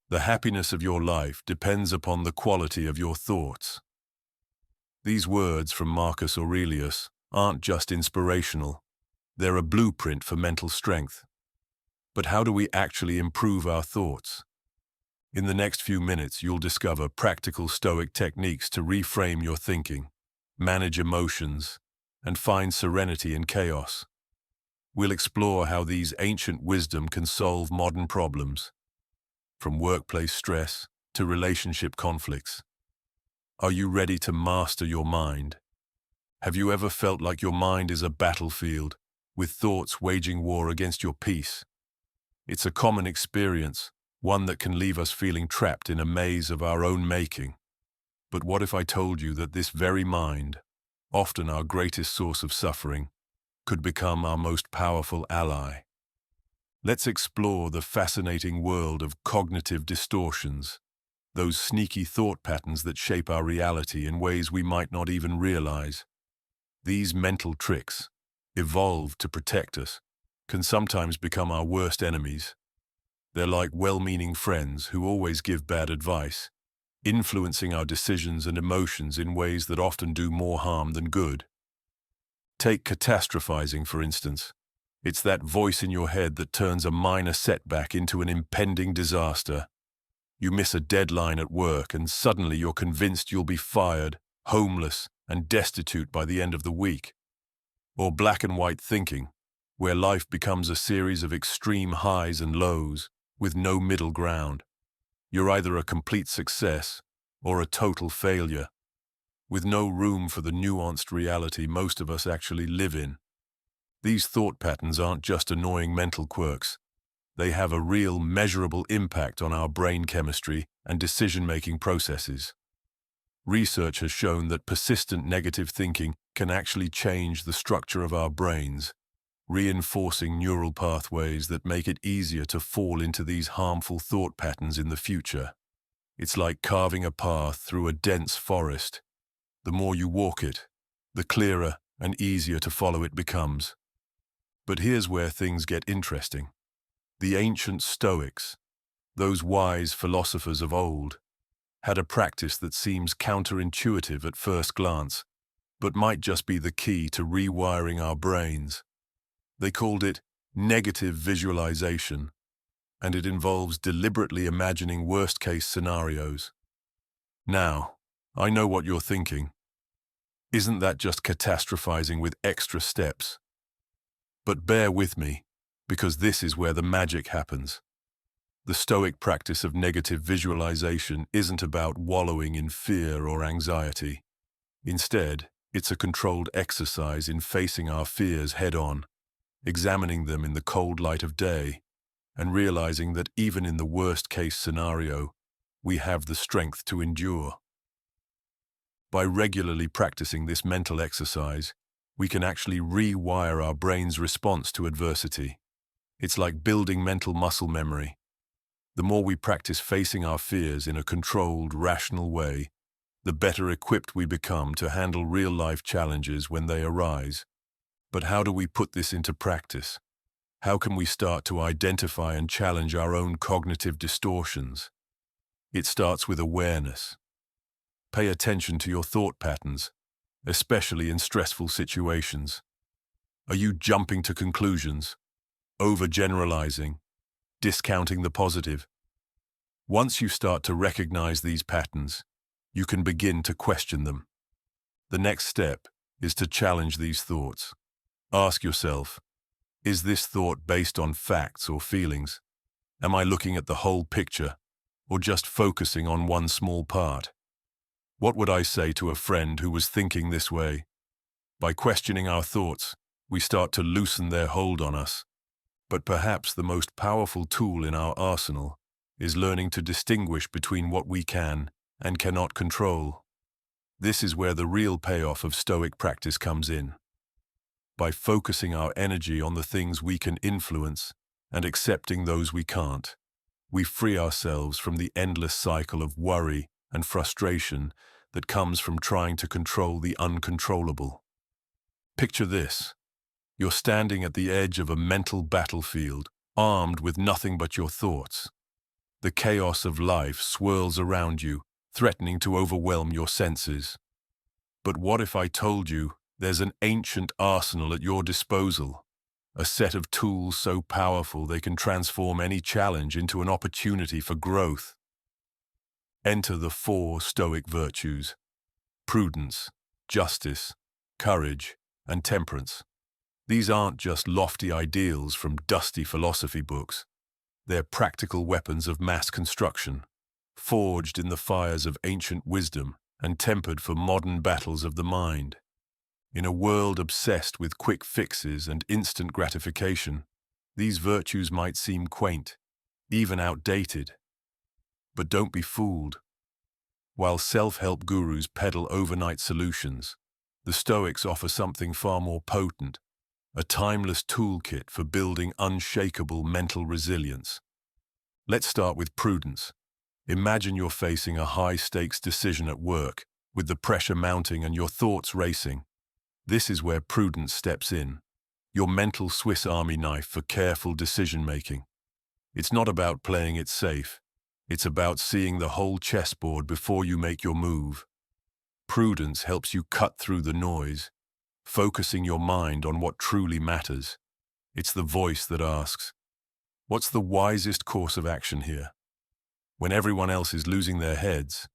The happiness of your life depends upon the quality of your thoughts. These words from Marcus Aurelius aren't just inspirational, they're a blueprint for mental strength. But how do we actually improve our thoughts? In the next few minutes, you'll discover practical Stoic techniques to reframe your thinking, manage emotions, and find serenity in chaos. We'll explore how these ancient wisdom can solve modern problems, from workplace stress to relationship conflicts. Are you ready to master your mind? Have you ever felt like your mind is a battlefield, with thoughts waging war against your peace? It's a common experience, one that can leave us feeling trapped in a maze of our own making. But what if I told you that this very mind, often our greatest source of suffering, could become our most powerful ally? Let's explore the fascinating world of cognitive distortions, those sneaky thought patterns that shape our reality in ways we might not even realize. These mental tricks, evolved to protect us, can sometimes become our worst enemies. They're like well-meaning friends who always give bad advice, influencing our decisions and emotions in ways that often do more harm than good. Take catastrophizing, for instance. It's that voice in your head that turns a minor setback into an impending disaster. You miss a deadline at work and suddenly you're convinced you'll be fired, homeless, and destitute by the end of the week. Or black and white thinking, where life becomes a series of extreme highs and lows, with no middle ground. You're either a complete success or a total failure, with no room for the nuanced reality most of us actually live in. These thought patterns aren't just annoying mental quirks. They have a real, measurable impact on our brain chemistry and decision-making processes. Research has shown that persistent negative thinking can actually change the structure of our brains, reinforcing neural pathways that make it easier to fall into these harmful thought patterns in the future. It's like carving a path through a dense forest. The more you walk it, the clearer and easier to follow it becomes. But here's where things get interesting. The ancient Stoics, those wise philosophers of old, had a practice that seems counterintuitive at first glance, but might just be the key to rewiring our brains. They called it negative visualization, and it involves deliberately imagining worst-case scenarios. Now, I know what you're thinking. Isn't that just catastrophizing with extra steps? But bear with me, because this is where the magic happens. The Stoic practice of negative visualization isn't about wallowing in fear or anxiety. Instead, it's a controlled exercise in facing our fears head-on, examining them in the cold light of day, and realizing that even in the worst-case scenario, we have the strength to endure. By regularly practicing this mental exercise, we can actually rewire our brain's response to adversity. It's like building mental muscle memory. The more we practice facing our fears in a controlled, rational way, the better equipped we become to handle real-life challenges when they arise. But how do we put this into practice? How can we start to identify and challenge our own cognitive distortions? It starts with awareness. Pay attention to your thought patterns, especially in stressful situations. Are you jumping to conclusions, overgeneralizing, discounting the positive? Once you start to recognize these patterns, you can begin to question them. The next step is to challenge these thoughts. Ask yourself, is this thought based on facts or feelings? Am I looking at the whole picture, or just focusing on one small part? What would I say to a friend who was thinking this way? By questioning our thoughts, we start to loosen their hold on us. But perhaps the most powerful tool in our arsenal is learning to distinguish between what we can and cannot control. This is where the real payoff of Stoic practice comes in. By focusing our energy on the things we can influence and accepting those we can't, we free ourselves from the endless cycle of worry and frustration that comes from trying to control the uncontrollable. Picture this. You're standing at the edge of a mental battlefield, armed with nothing but your thoughts. The chaos of life swirls around you, threatening to overwhelm your senses. But what if I told you there's an ancient arsenal at your disposal? A set of tools so powerful they can transform any challenge into an opportunity for growth. Enter the 4 Stoic virtues: prudence, justice, courage, and temperance. These aren't just lofty ideals from dusty philosophy books. They're practical weapons of mass construction, forged in the fires of ancient wisdom and tempered for modern battles of the mind. In a world obsessed with quick fixes and instant gratification, these virtues might seem quaint, even outdated. But don't be fooled. While self-help gurus peddle overnight solutions, the Stoics offer something far more potent: a timeless toolkit for building unshakable mental resilience. Let's start with prudence. Imagine you're facing a high-stakes decision at work, with the pressure mounting and your thoughts racing. This is where prudence steps in, your mental Swiss Army knife for careful decision-making. It's not about playing it safe. It's about seeing the whole chessboard before you make your move. Prudence helps you cut through the noise, focusing your mind on what truly matters. It's the voice that asks, what's the wisest course of action here? When everyone else is losing their heads,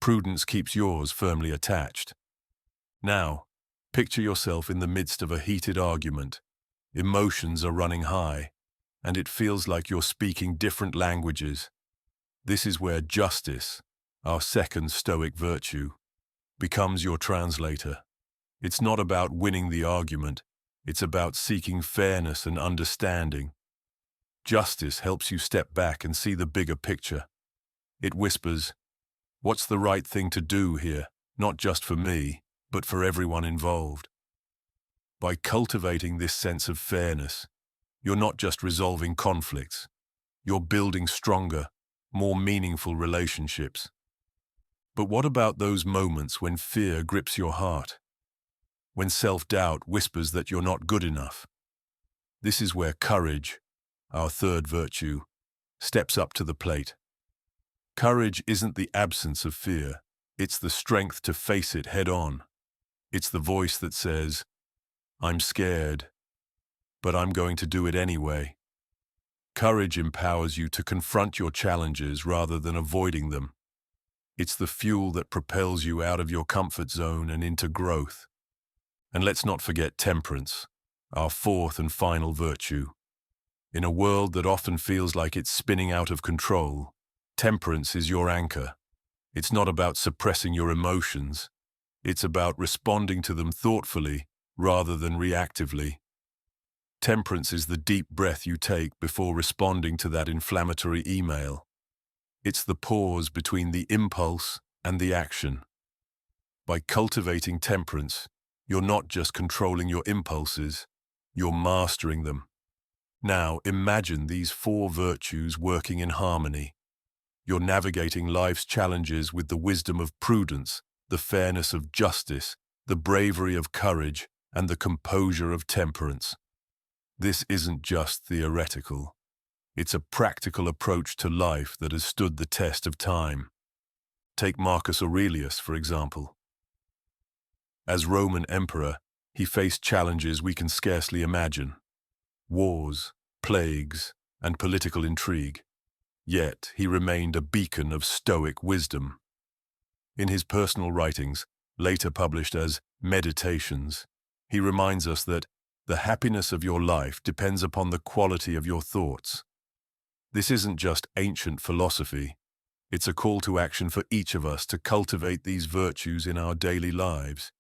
prudence keeps yours firmly attached. Now, picture yourself in the midst of a heated argument. Emotions are running high, and it feels like you're speaking different languages. This is where justice, our second Stoic virtue, becomes your translator. It's not about winning the argument, it's about seeking fairness and understanding. Justice helps you step back and see the bigger picture. It whispers, what's the right thing to do here, not just for me, but for everyone involved? By cultivating this sense of fairness, you're not just resolving conflicts, you're building stronger, more meaningful relationships. But what about those moments when fear grips your heart? When self-doubt whispers that you're not good enough? This is where courage, our third virtue, steps up to the plate. Courage isn't the absence of fear, it's the strength to face it head-on. It's the voice that says, I'm scared, but I'm going to do it anyway. Courage empowers you to confront your challenges rather than avoiding them. It's the fuel that propels you out of your comfort zone and into growth. And let's not forget temperance, our fourth and final virtue. In a world that often feels like it's spinning out of control, temperance is your anchor. It's not about suppressing your emotions. It's about responding to them thoughtfully rather than reactively. Temperance is the deep breath you take before responding to that inflammatory email. It's the pause between the impulse and the action. By cultivating temperance, you're not just controlling your impulses, you're mastering them. Now, imagine these 4 virtues working in harmony. You're navigating life's challenges with the wisdom of prudence, the fairness of justice, the bravery of courage, and the composure of temperance. This isn't just theoretical. It's a practical approach to life that has stood the test of time. Take Marcus Aurelius, for example. As Roman emperor, he faced challenges we can scarcely imagine: wars, plagues, and political intrigue. Yet he remained a beacon of Stoic wisdom. In his personal writings, later published as Meditations, he reminds us that the happiness of your life depends upon the quality of your thoughts. This isn't just ancient philosophy. It's a call to action for each of us to cultivate these virtues in our daily lives.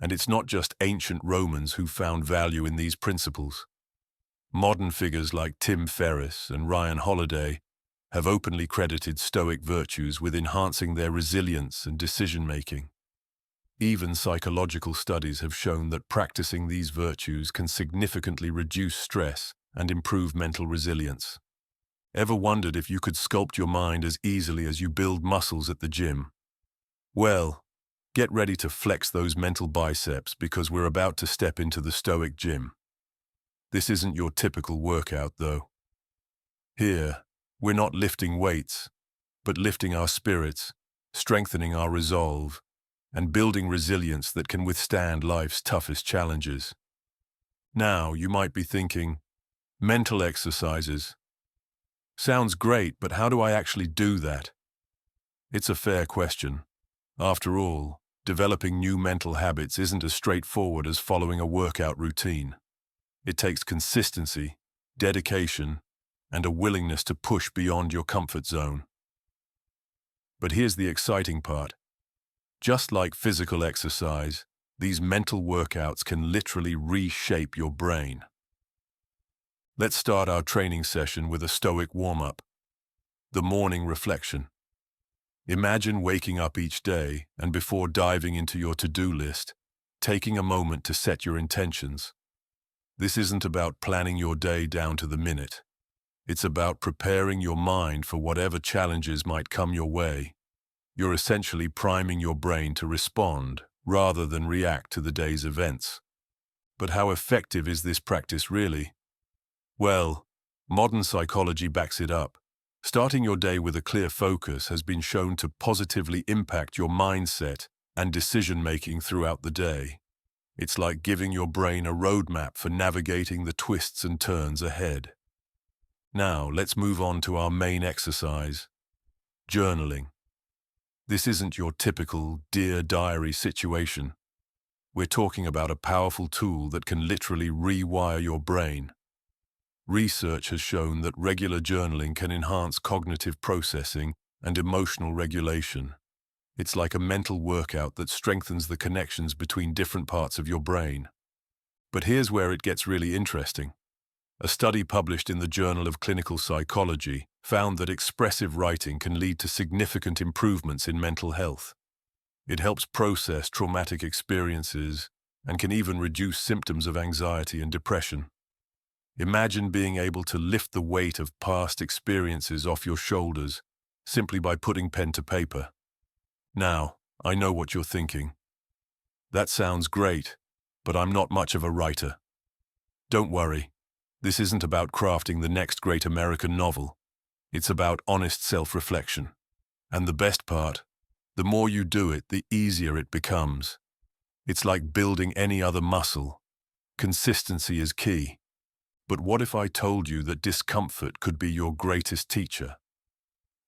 And it's not just ancient Romans who found value in these principles. Modern figures like Tim Ferriss and Ryan Holiday have openly credited Stoic virtues with enhancing their resilience and decision-making. Even psychological studies have shown that practicing these virtues can significantly reduce stress and improve mental resilience. Ever wondered if you could sculpt your mind as easily as you build muscles at the gym? Well, get ready to flex those mental biceps because we're about to step into the Stoic gym. This isn't your typical workout, though. Here, We're not lifting weights, but lifting our spirits, strengthening our resolve, and building resilience that can withstand life's toughest challenges. Now, you might be thinking, mental exercises. Sounds great, but how do I actually do that? It's a fair question. After all, developing new mental habits isn't as straightforward as following a workout routine. It takes consistency, dedication, and a willingness to push beyond your comfort zone. But here's the exciting part. Just like physical exercise, these mental workouts can literally reshape your brain. Let's start our training session with a Stoic warm-up. The morning reflection. Imagine waking up each day and before diving into your to-do list, taking a moment to set your intentions. This isn't about planning your day down to the minute. It's about preparing your mind for whatever challenges might come your way. You're essentially priming your brain to respond rather than react to the day's events. But how effective is this practice really? Well, modern psychology backs it up. Starting your day with a clear focus has been shown to positively impact your mindset and decision-making throughout the day. It's like giving your brain a roadmap for navigating the twists and turns ahead. Now, let's move on to our main exercise, journaling. This isn't your typical Dear Diary situation. We're talking about a powerful tool that can literally rewire your brain. Research has shown that regular journaling can enhance cognitive processing and emotional regulation. It's like a mental workout that strengthens the connections between different parts of your brain. But here's where it gets really interesting. A study published in the Journal of Clinical Psychology found that expressive writing can lead to significant improvements in mental health. It helps process traumatic experiences and can even reduce symptoms of anxiety and depression. Imagine being able to lift the weight of past experiences off your shoulders simply by putting pen to paper. Now, I know what you're thinking. That sounds great, but I'm not much of a writer. Don't worry. This isn't about crafting the next great American novel. It's about honest self-reflection. And the best part, the more you do it, the easier it becomes. It's like building any other muscle. Consistency is key. But what if I told you that discomfort could be your greatest teacher?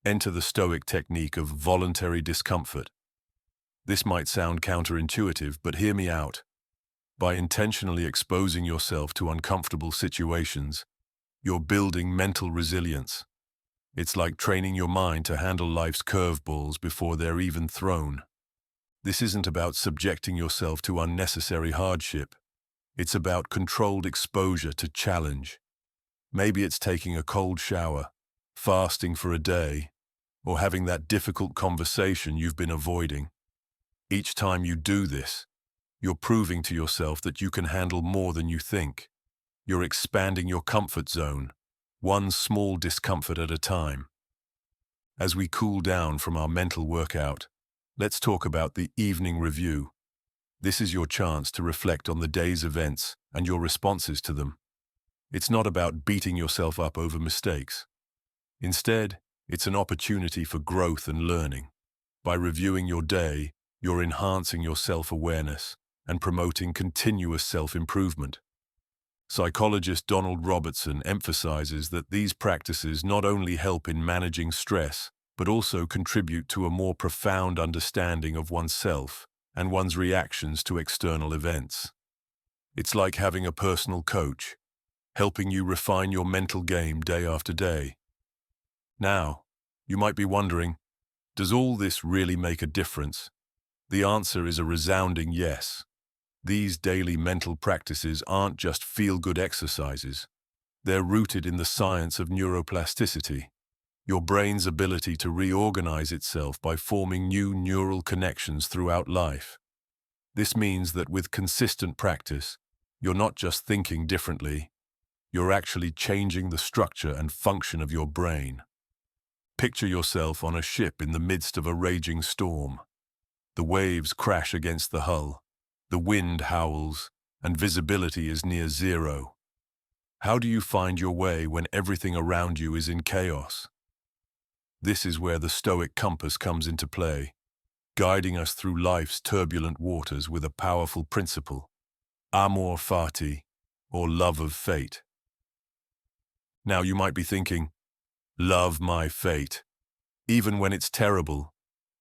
Enter the Stoic technique of voluntary discomfort. This might sound counterintuitive, but hear me out. By intentionally exposing yourself to uncomfortable situations, you're building mental resilience. It's like training your mind to handle life's curveballs before they're even thrown. This isn't about subjecting yourself to unnecessary hardship. It's about controlled exposure to challenge. Maybe it's taking a cold shower, fasting for a day, or having that difficult conversation you've been avoiding. Each time you do this, you're proving to yourself that you can handle more than you think. You're expanding your comfort zone, one small discomfort at a time. As we cool down from our mental workout, let's talk about the evening review. This is your chance to reflect on the day's events and your responses to them. It's not about beating yourself up over mistakes. Instead, it's an opportunity for growth and learning. By reviewing your day, you're enhancing your self-awareness and promoting continuous self-improvement. Psychologist Donald Robertson emphasizes that these practices not only help in managing stress, but also contribute to a more profound understanding of oneself and one's reactions to external events. It's like having a personal coach, helping you refine your mental game day after day. Now, you might be wondering, does all this really make a difference? The answer is a resounding yes. These daily mental practices aren't just feel-good exercises. They're rooted in the science of neuroplasticity, your brain's ability to reorganize itself by forming new neural connections throughout life. This means that with consistent practice, you're not just thinking differently, you're actually changing the structure and function of your brain. Picture yourself on a ship in the midst of a raging storm. The waves crash against the hull, the wind howls, and visibility is near zero. How do you find your way when everything around you is in chaos? This is where the Stoic compass comes into play, guiding us through life's turbulent waters with a powerful principle, Amor Fati, or love of fate. Now you might be thinking, love my fate. Even when it's terrible,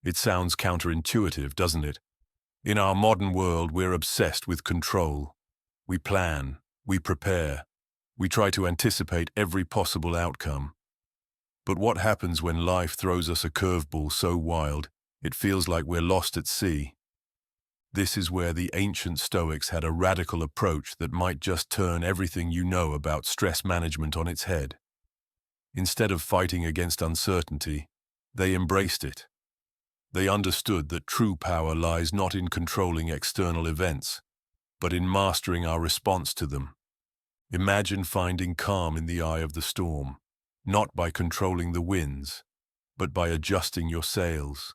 it sounds counterintuitive, doesn't it? In our modern world, we're obsessed with control. We plan, we prepare, we try to anticipate every possible outcome. But what happens when life throws us a curveball so wild, it feels like we're lost at sea? This is where the ancient Stoics had a radical approach that might just turn everything you know about stress management on its head. Instead of fighting against uncertainty, they embraced it. They understood that true power lies not in controlling external events, but in mastering our response to them. Imagine finding calm in the eye of the storm, not by controlling the winds, but by adjusting your sails.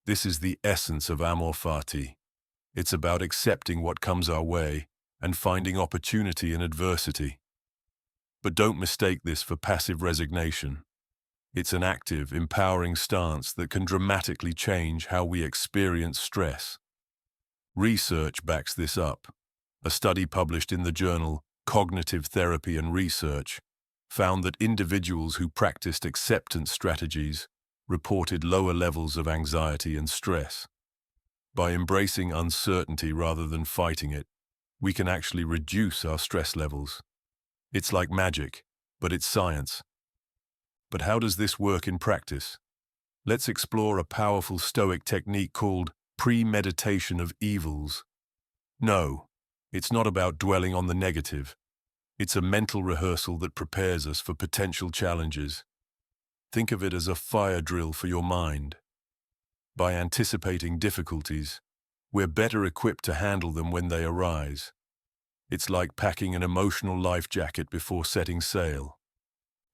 This is the essence of Amor Fati. It's about accepting what comes our way and finding opportunity in adversity. But don't mistake this for passive resignation. It's an active, empowering stance that can dramatically change how we experience stress. Research backs this up. A study published in the journal Cognitive Therapy and Research found that individuals who practiced acceptance strategies reported lower levels of anxiety and stress. By embracing uncertainty rather than fighting it, we can actually reduce our stress levels. It's like magic, but it's science. But how does this work in practice? Let's explore a powerful Stoic technique called premeditation of evils. No, it's not about dwelling on the negative. It's a mental rehearsal that prepares us for potential challenges. Think of it as a fire drill for your mind. By anticipating difficulties, we're better equipped to handle them when they arise. It's like packing an emotional life jacket before setting sail.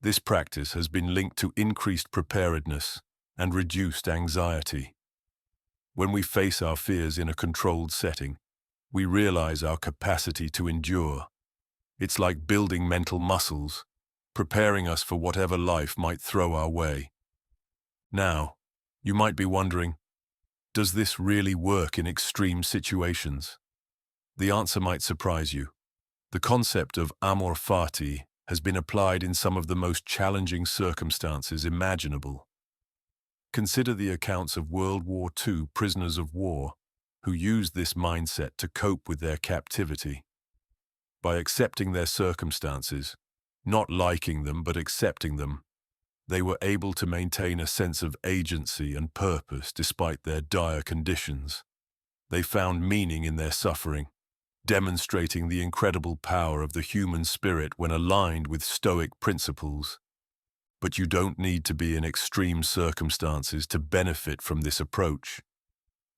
This practice has been linked to increased preparedness and reduced anxiety. When we face our fears in a controlled setting, we realize our capacity to endure. It's like building mental muscles, preparing us for whatever life might throw our way. Now, you might be wondering, does this really work in extreme situations? The answer might surprise you. The concept of Amor Fati has been applied in some of the most challenging circumstances imaginable. Consider the accounts of World War II prisoners of war who used this mindset to cope with their captivity. By accepting their circumstances, not liking them but accepting them, they were able to maintain a sense of agency and purpose despite their dire conditions. They found meaning in their suffering, demonstrating the incredible power of the human spirit when aligned with Stoic principles. But you don't need to be in extreme circumstances to benefit from this approach.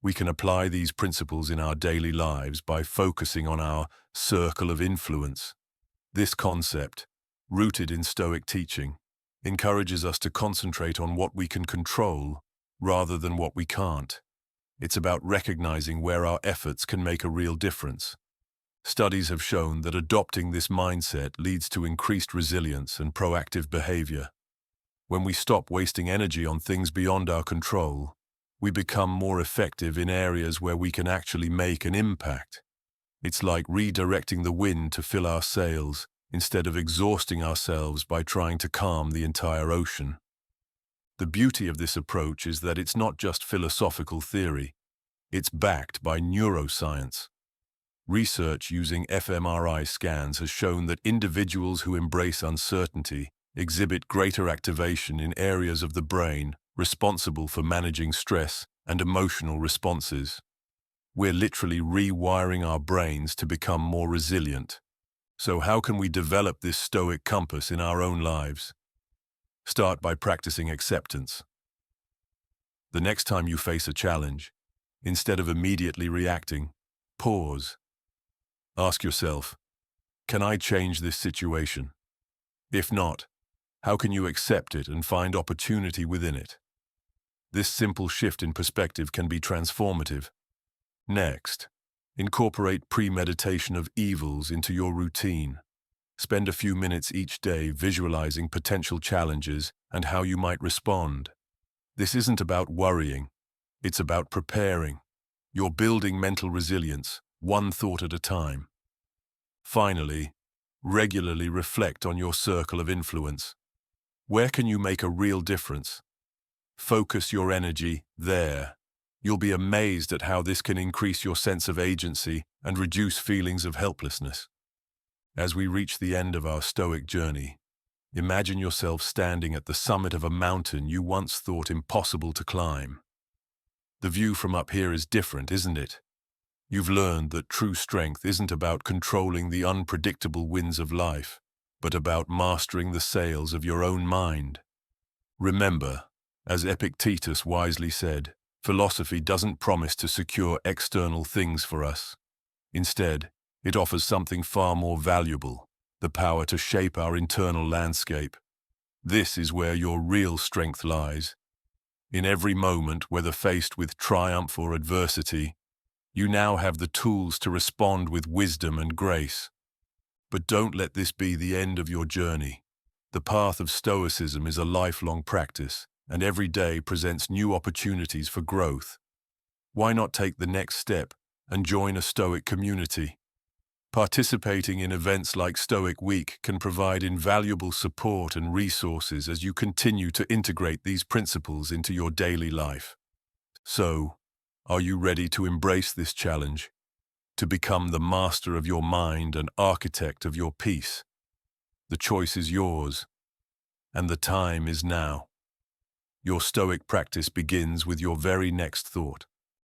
We can apply these principles in our daily lives by focusing on our circle of influence. This concept, rooted in Stoic teaching, encourages us to concentrate on what we can control rather than what we can't. It's about recognizing where our efforts can make a real difference. Studies have shown that adopting this mindset leads to increased resilience and proactive behavior. When we stop wasting energy on things beyond our control, we become more effective in areas where we can actually make an impact. It's like redirecting the wind to fill our sails instead of exhausting ourselves by trying to calm the entire ocean. The beauty of this approach is that it's not just philosophical theory, it's backed by neuroscience. Research using fMRI scans has shown that individuals who embrace uncertainty exhibit greater activation in areas of the brain responsible for managing stress and emotional responses. We're literally rewiring our brains to become more resilient. So how can we develop this Stoic compass in our own lives? Start by practicing acceptance. The next time you face a challenge, instead of immediately reacting, pause. Ask yourself, can I change this situation? If not, how can you accept it and find opportunity within it? This simple shift in perspective can be transformative. Next, incorporate premeditation of evils into your routine. Spend a few minutes each day visualizing potential challenges and how you might respond. This isn't about worrying, it's about preparing. You're building mental resilience, one thought at a time. Finally, regularly reflect on your circle of influence. Where can you make a real difference? Focus your energy there. You'll be amazed at how this can increase your sense of agency and reduce feelings of helplessness. As we reach the end of our Stoic journey, imagine yourself standing at the summit of a mountain you once thought impossible to climb. The view from up here is different, isn't it? You've learned that true strength isn't about controlling the unpredictable winds of life, but about mastering the sails of your own mind. Remember, as Epictetus wisely said, philosophy doesn't promise to secure external things for us. Instead, it offers something far more valuable, the power to shape our internal landscape. This is where your real strength lies. In every moment, whether faced with triumph or adversity, you now have the tools to respond with wisdom and grace. But don't let this be the end of your journey. The path of Stoicism is a lifelong practice, and every day presents new opportunities for growth. Why not take the next step and join a Stoic community? Participating in events like Stoic Week can provide invaluable support and resources as you continue to integrate these principles into your daily life. So, are you ready to embrace this challenge? To become the master of your mind and architect of your peace? The choice is yours, and the time is now. Your Stoic practice begins with your very next thought.